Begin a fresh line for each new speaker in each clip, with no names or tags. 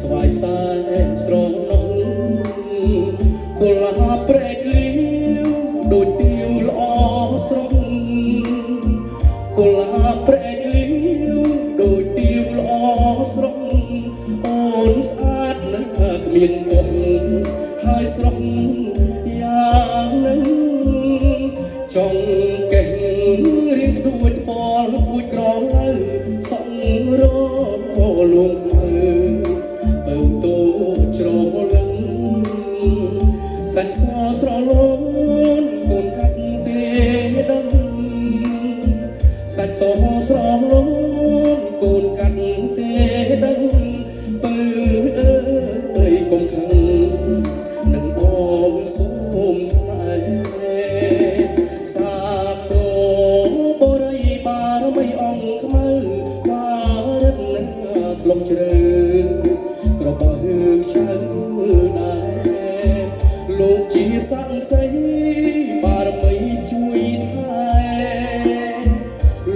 สวายสายស្រងនំគល់ហាប្រែកលៀវដូចទៀវល្អស្រងគល់ហាប្រែកលៀវដូចទៀវល្អស្រងអូនស្អាតណាស់គ្មានទុកហើយស្រងយ៉ាងនឹងចង់កេះរៀងស្ដួយថ្មលួចក្រឡៅសក់រលួងខ្មៅទៅតូច្រលឹងសាច់ស្រលូនកូនកាត់ទេដឹងសាច់ស្រលូនកូនកាត់ទេដឹងបើអើយកុំខឹងនឹងបងសូមស្នេហ៍សាគរបរិបារមីអង្គខ្មៅការិតណាក្លងជ្រៅក្របើខ្ចៅដែរលោកជាស័ក្តិសិទ្ធិបារមីជួយថែ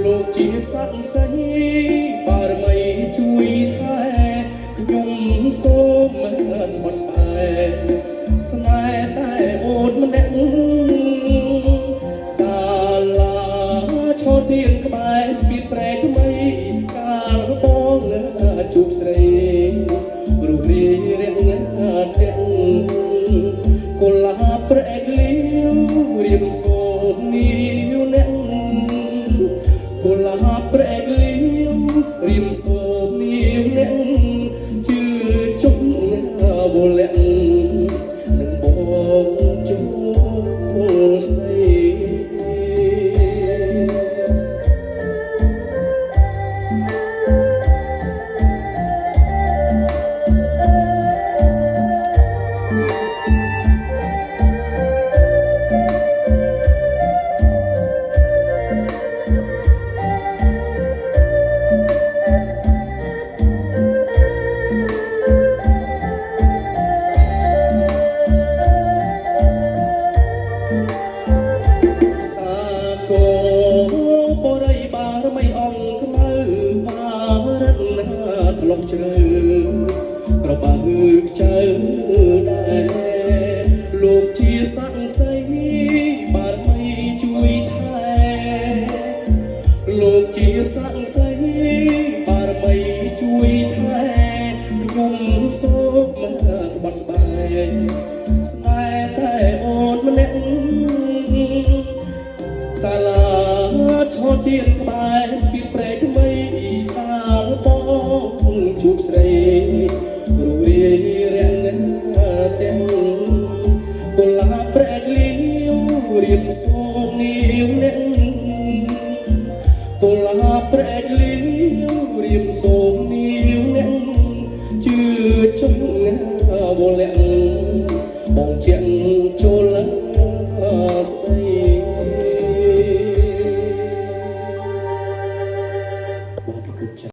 លោកជាស័ក្តិសិទ្ធិបារមីជួយថែខ្ញុំសូមស្បត់ស្បែកស្នេហ៍តែអូនម្នាក់សាលាឈរទៀនក្បែរស្ពានព្រែកថ្មីកាលបងជួបស្រីរូបរាងរាក់ទាំងគល់ហាប្រែកលៀវរៀមសូមនីវអ្នកគល់ហាប្រែកលៀវរៀមសូមនីវអ្នកជឿជុំវលៈនឹងបងជួបស្រីលំជ្រៅក្របើខ្ចៅដែរលោកជាស័ក្តិសិទ្ធិបារមីជួយថែលោកជាស័ក្តិសិទ្ធិបារមីជួយថែខ្ញុំសូមស្បត់ស្បែកស្នេហ៍តែអូនម្នាក់សាលាឈរទៀនក្បែរស្ពានព្រែកថ្មីកាលបងជួបស្រីរូបរាងរាក់ទាំងគល់ហាប្រែកលៀវរៀមសូមនីវអ្នកគល់ហាប្រែកលៀវរៀមសូមនីវអ្នកជឿជុំវលៈបងជាចូលស្ដី